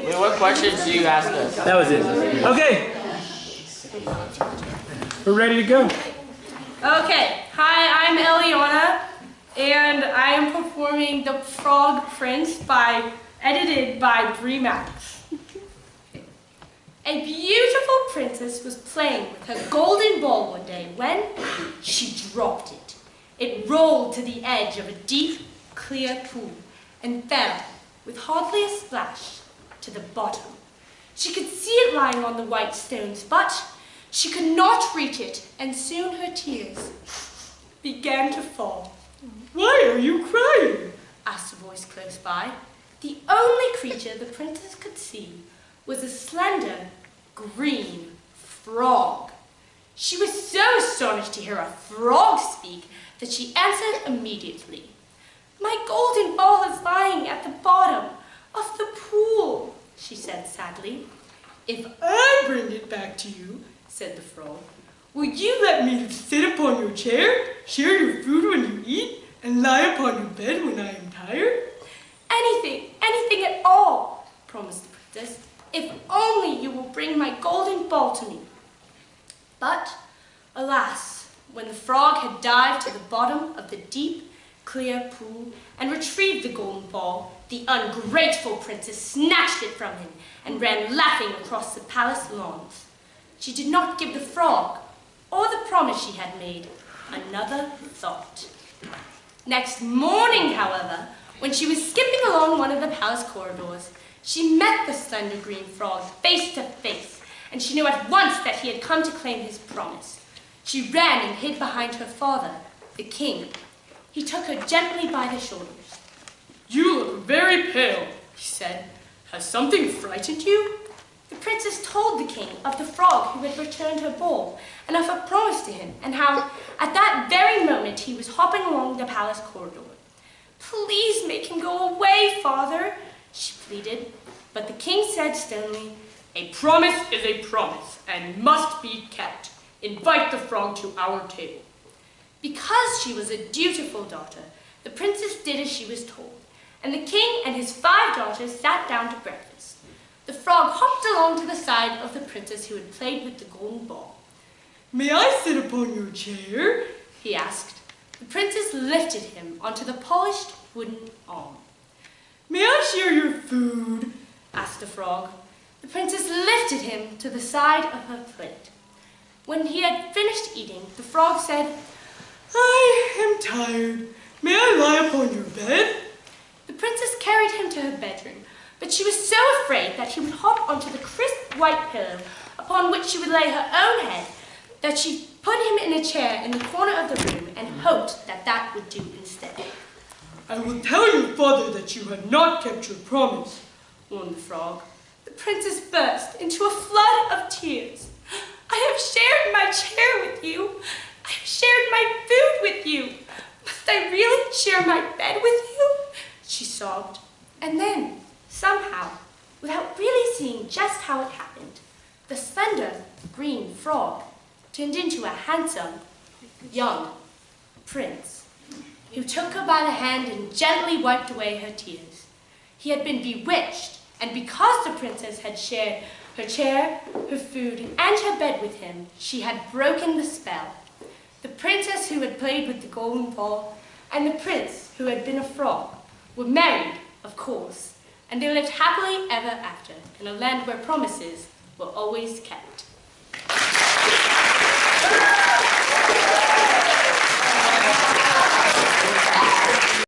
Wait, what questions do you ask us? That was it. Okay. We're ready to go. Okay. Hi, I'm Eliyanna, and I am performing The Frog Prince edited by Max. A beautiful princess was playing with her golden ball one day when she dropped it. It rolled to the edge of a deep, clear pool and fell, with hardly a splash, to the bottom. She could see it lying on the white stones, but she could not reach it, and soon her tears began to fall. "Why are you crying?" asked a voice close by. The only creature the princess could see was a slender, green frog. She was so astonished to hear a frog speak that she answered immediately. "My golden ball is lying at the bottom of the pool," she said sadly. "If I bring it back to you," said the frog, "will you let me sit upon your chair, share your food when you eat, and lie upon your bed when I am tired?" Anything at all," promised the princess, "if only you will bring my golden ball to me." But, alas, when the frog had dived to the bottom of the deep, clear pool and retrieved the golden ball, the ungrateful princess snatched it from him and ran laughing across the palace lawns. She did not give the frog, or the promise she had made, another thought. Next morning, however, when she was skipping along one of the palace corridors, she met the slender green frog face to face, and she knew at once that he had come to claim his promise. She ran and hid behind her father, the king. He took her gently by the shoulders. "You look very pale," he said. "Has something frightened you?" The princess told the king of the frog who had returned her ball, and of her promise to him, and how at that very moment he was hopping along the palace corridor. "Please make him go away, father," she pleaded. But the king said sternly, "A promise is a promise, and must be kept. Invite the frog to our table." Because she was a dutiful daughter, the princess did as she was told, and the king and his 5 daughters sat down to breakfast. The frog hopped along to the side of the princess who had played with the golden ball. "May I sit upon your chair?" he asked. The princess lifted him onto the polished wooden arm. "May I share your food?" asked the frog. The princess lifted him to the side of her plate. When he had finished eating, the frog said, "I am tired. May I lie upon your bed?" The princess carried him to her bedroom, but she was so afraid that he would hop onto the crisp white pillow upon which she would lay her own head that she put him in a chair in the corner of the room and hoped that that would do instead. "I will tell your father that you have not kept your promise," warned the frog. The princess burst into a flood of tears. "I have shared my chair with you. I have shared my food with you. Must I really share my bed with you?" she sobbed. And then, somehow, without really seeing just how it happened, the slender green frog turned into a handsome, young prince who took her by the hand and gently wiped away her tears. He had been bewitched, and because the princess had shared her chair, her food, and her bed with him, she had broken the spell. The princess who had played with the golden ball and the prince who had been a frog were married, of course, and they lived happily ever after in a land where promises were always kept.